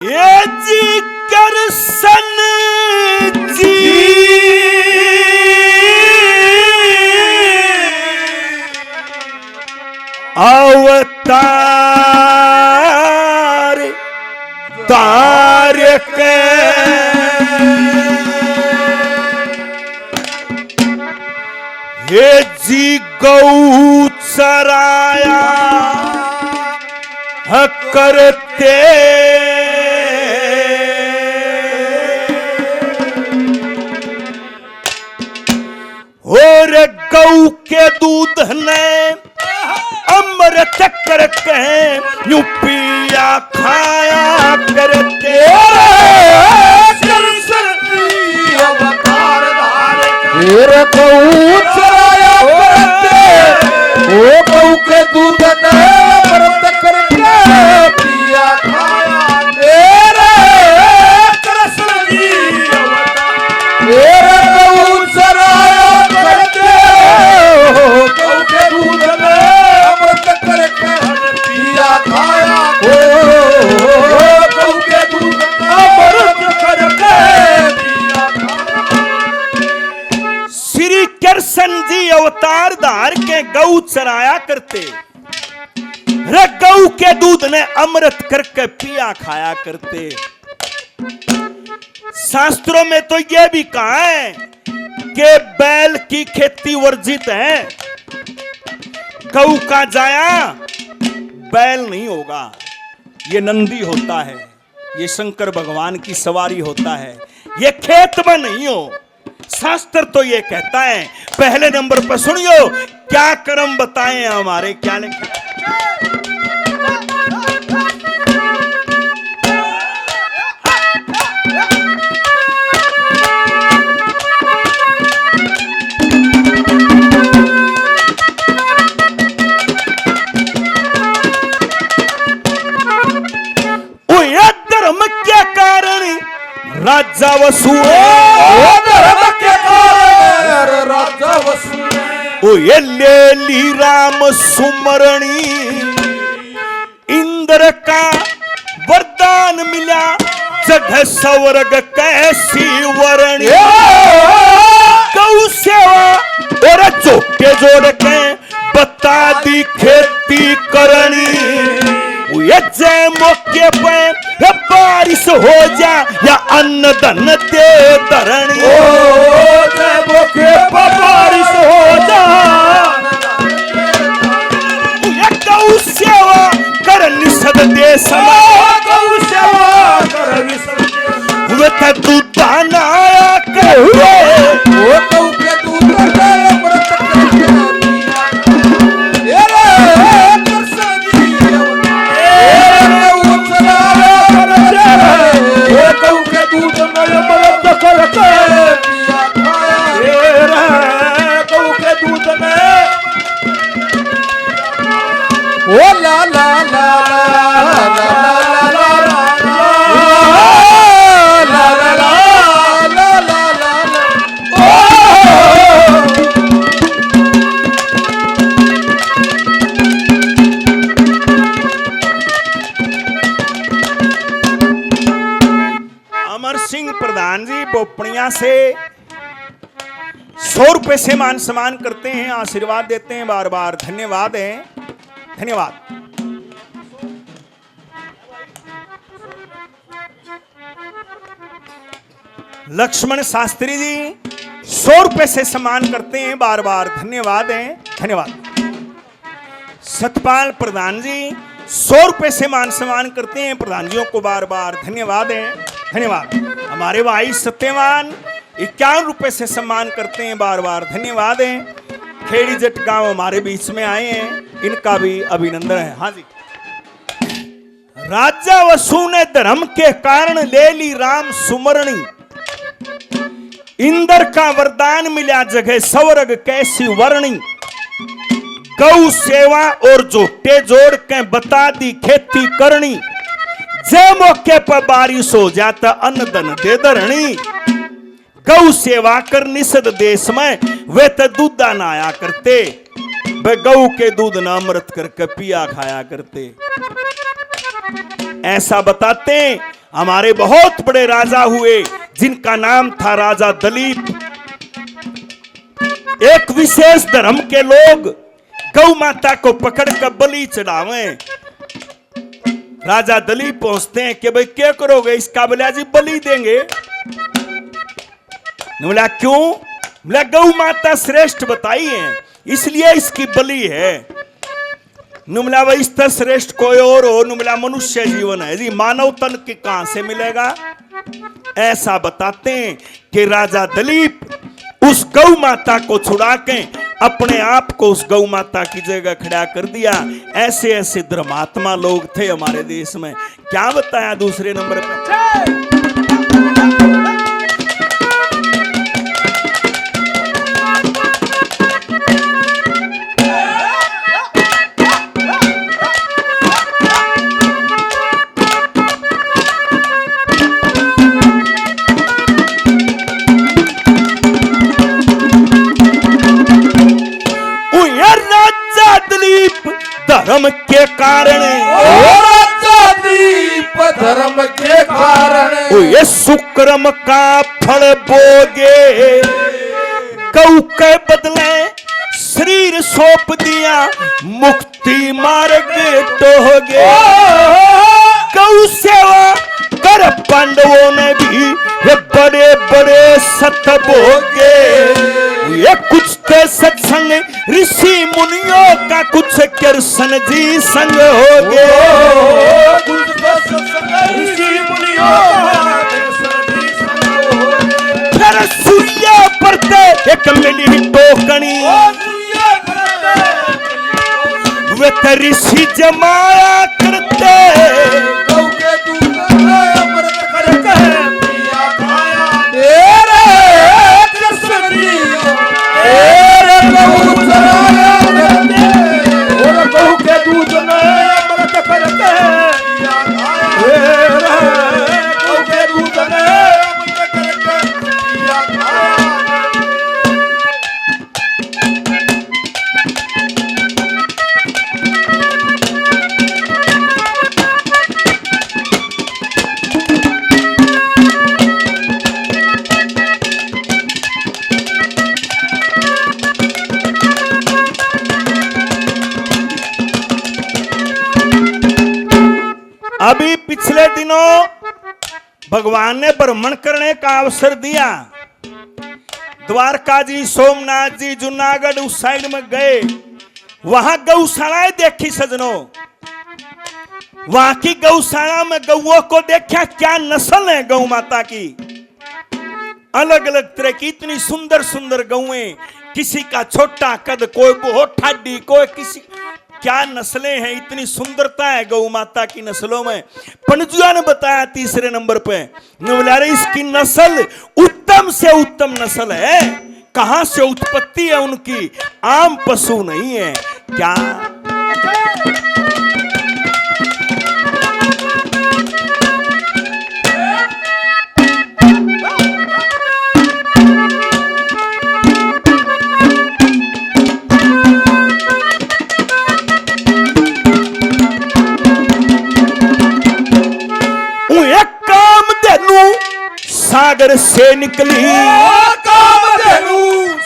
ये जी कर सन जी अवतार तारक हे जी गौ चराया करते और गौ के दूध ने अमृत करके यूं पिया खाया करते गौ चराया करते ओ गौ के दूध ने अमृत करके पिया खाया तेरे कृष्ण जी तेरे गौ चराया करते ओ गौ के दूध ने अमृत करके पिया खाया ओ गौ के दूध अमृत करके पिया खाया। श्री कृष्ण जी अवतार धार के गौ चराया करते, गौ के दूध ने अमृत करके पिया खाया करते। शास्त्रों में तो यह भी कहा है कि बैल की खेती वर्जित है, गौ का जाया बैल नहीं होगा, ये नंदी होता है, ये शंकर भगवान की सवारी होता है, ये खेत में नहीं हो। शास्त्र तो ये कहता है। पहले नंबर पर सुनियो क्या कर्म बताएं हमारे, क्या लिखा धर्म के कारण राजा वसु धर्म के कारण राजा वसु ओ ये ले ली राम सुमरणी, इंद्र का वरदान मिला जगह स्वर्ग कैसी वरणी। गौ सेवा और चौके जोड़ के बता दी खेती करनी, ये जय मौके पे बारिश हो जा या अन्न धन दे धरणी। जय मौके पे बारिश हो जा ये गौ सेवा कर निषद दे समा, गौ सेवा कर निषद वे तो दूधान आया कहुए ओ गौ के दूध ने अमृत करके तेरे कृष्ण जी गौ चराया करते ओ गौ के दूध ने अमृत करके पिया खाया तेरे गौ के दूध ने ओ ला ला ला प्रधान जी बोपड़िया से 100 रुपए से मान सम्मान करते हैं, आशीर्वाद देते हैं, बार बार धन्यवाद है, धन्यवाद। लक्ष्मण शास्त्री जी 100 रुपए से सम्मान करते हैं, बार बार धन्यवाद है, धन्यवाद। सतपाल प्रधान जी 100 रुपए से मान सम्मान करते हैं, प्रधानजियों को बार बार धन्यवाद है, धन्यवाद। हमारे भाई सत्यवान 51 रुपए से सम्मान करते हैं, बार बार धन्यवाद है। खेड़ी जट गांव हमारे बीच में आए हैं, इनका भी अभिनंदन है। हाँ जी। राजा वसु ने धर्म के कारण ले ली राम सुमरणी, इंद्र का वरदान मिला जगह स्वर्ग कैसी वरणी। गौ सेवा और जोटे जोड़ के बता दी खेती करनी, जे मौके पर बारिश हो जाता अन्न धन दे धरणी। गौ सेवा कर निषद देश में वे तो दूधा नाया करते, वे गौ के दूध न अमृत करके पिया खाया करते। ऐसा बताते हमारे बहुत बड़े राजा हुए जिनका नाम था राजा दलीप। एक विशेष धर्म के लोग गौ माता को पकड़कर बलि चढ़ावे। राजा दलीप पहुंचते हैं कि भाई क्या करोगे इसका? बोला जी बलि देंगे। बोला क्यों? बोला गौ माता श्रेष्ठ बताई है इसलिए इसकी बलि है। नुमला वह इस तरह श्रेष्ठ कोई और हो, नुमला मनुष्य जीवन है जी, मानव तन के कहां से मिलेगा? ऐसा बताते हैं कि राजा दलीप उस गौ माता को छुड़ा के अपने आप को उस गौ माता की जगह खड़ा कर दिया। ऐसे ऐसे धर्मात्मा लोग थे हमारे देश में। क्या बताया दूसरे नंबर पे? धर्म के कारण, धर्म के कारण ये सुक्रम का फल भोगे। गौ के बदले शरीर सौंप दिया, मुक्ति मार्ग टोगे। गौ सेवा कर पांडवों ने भी ये बड़े बड़े सत भोगे। ये कुछ के सत्संग ऋषि मुनियों का, कुछ कृष्ण जी संग हो गए। फिर सूर्य परते एक मिली टोकनी, वे ऋषि जमाया करते। अभी पिछले दिनों भगवान ने भ्रमण करने का अवसर दिया। द्वारका जी, सोमनाथ जी, जूनागढ़ उस साइड में गए। वहां गौशालाएं देखी सजनों। वहां की गौशाला में गौओं को देखा, क्या नस्ल है गौ माता की। अलग अलग तरह की इतनी सुंदर सुंदर गौएं, किसी का छोटा कद, कोई बहुत ठाडी, कोई किसी, क्या नस्लें हैं, इतनी सुंदरता है गौ माता की नस्लों में। पणजुआ ने बताया तीसरे नंबर पे, इसकी नस्ल उत्तम से उत्तम नस्ल है। कहां से उत्पत्ति है उनकी? आम पशु नहीं है क्या? सागर से निकली,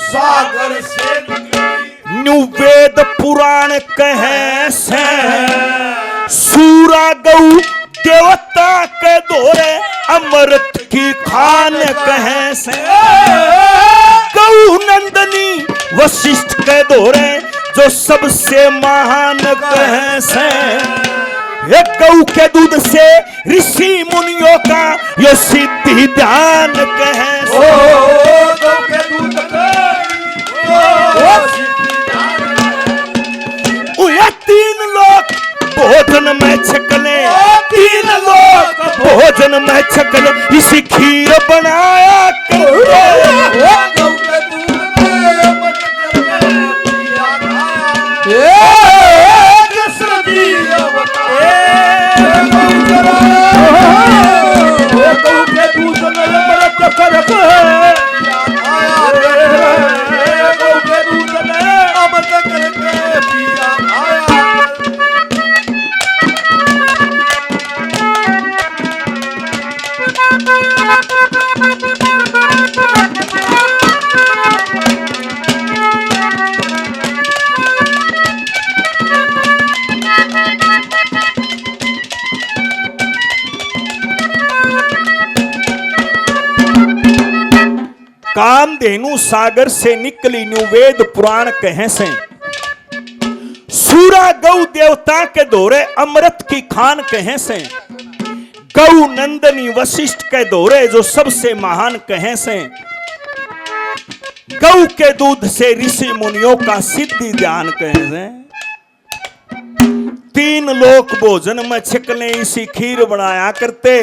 सागर से निकली, न्यू वेद पुराण कहे से। सूरा गौ देवता के दौरे, अमृत की खान कहे से। गौ नंदनी वशिष्ठ के दौरे, जो सबसे महान कहे से। एक गौ के दूध से ऋषि मुनियों का ये सिद्धि ध्यान कहे। गौ के दूध ये तीन लोग भोजन में छकले, तीन लोग भोजन में छकले, इसी खीर बनाया करते। कामधेनु सागर से निकली न्यू वेद पुराण कहे से सूरा गौ देवता के दौरे अमृत की खान कहे से गौ नंदनी वशिष्ठ के दौरे जो सबसे महान कहे से गौ के दूध से ऋषि मुनियों का सिद्धि ध्यान कहे से तीन लोक भोजन में छिकने इसी खीर बनाया करते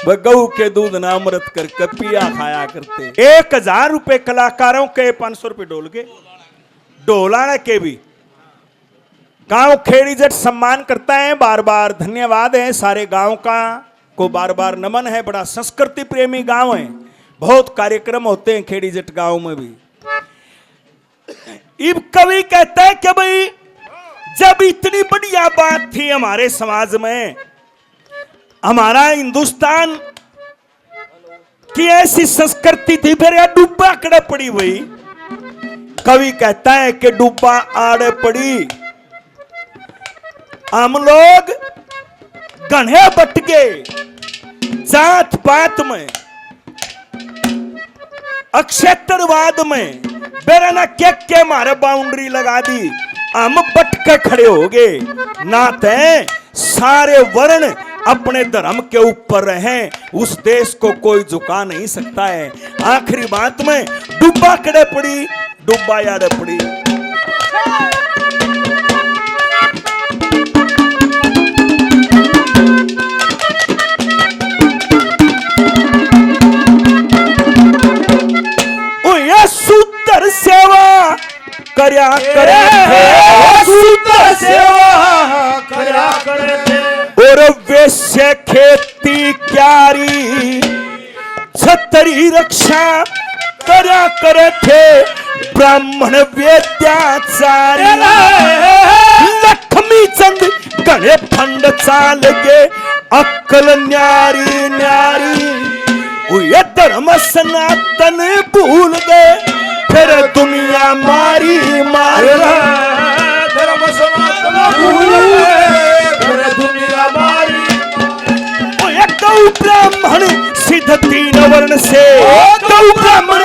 वह गऊ के दूध ना अमृत करके पिया खाया करते। 1000 रुपए कलाकारों के 500 रुपए ढोल के ढोलाने के भी गांव खेड़ी जट सम्मान करता है। बार बार धन्यवाद है सारे गांव का को बार बार नमन है। बड़ा संस्कृति प्रेमी गांव है, बहुत कार्यक्रम होते हैं खेड़ी जट गांव में भी। इब कवि कहता है कि भाई जब इतनी बढ़िया बात थी हमारे समाज में, हमारा हिंदुस्तान की ऐसी संस्कृति थी, फिर यह डूबा कड़े पड़ी हुई। कवि कहता है कि डूबा आड़े पड़ी, हम लोग गणे बट गए जात पात में, अक्षेत्रवाद में, बेराना के मारे बाउंड्री लगा दी, हम बट के खड़े हो गए। नाते सारे वर्ण अपने धर्म के ऊपर रहें, उस देश को कोई झुका नहीं सकता है। आखिरी बात में डूबा कड़े पड़ी, डूबा याद पड़ी। सुंदर सेवा करया करे थे, सुंदर सेवा करया करे थे, और वैश्य खेती क्यारी छतरी रक्षा करया करे थे। ब्राह्मण वेद्याचारी लक्ष्मी चंद गणे फंड चाल गे, अक्कल न्यारी न्यारी, ये धर्म सनातन भूल गए, फिर दुनिया मारी मारी। धर्म सनातन भूल गए, फिर दुनिया मारी। गौ ब्राह्मण सिद्ध 3 वर्ण से, गौ ब्राह्मण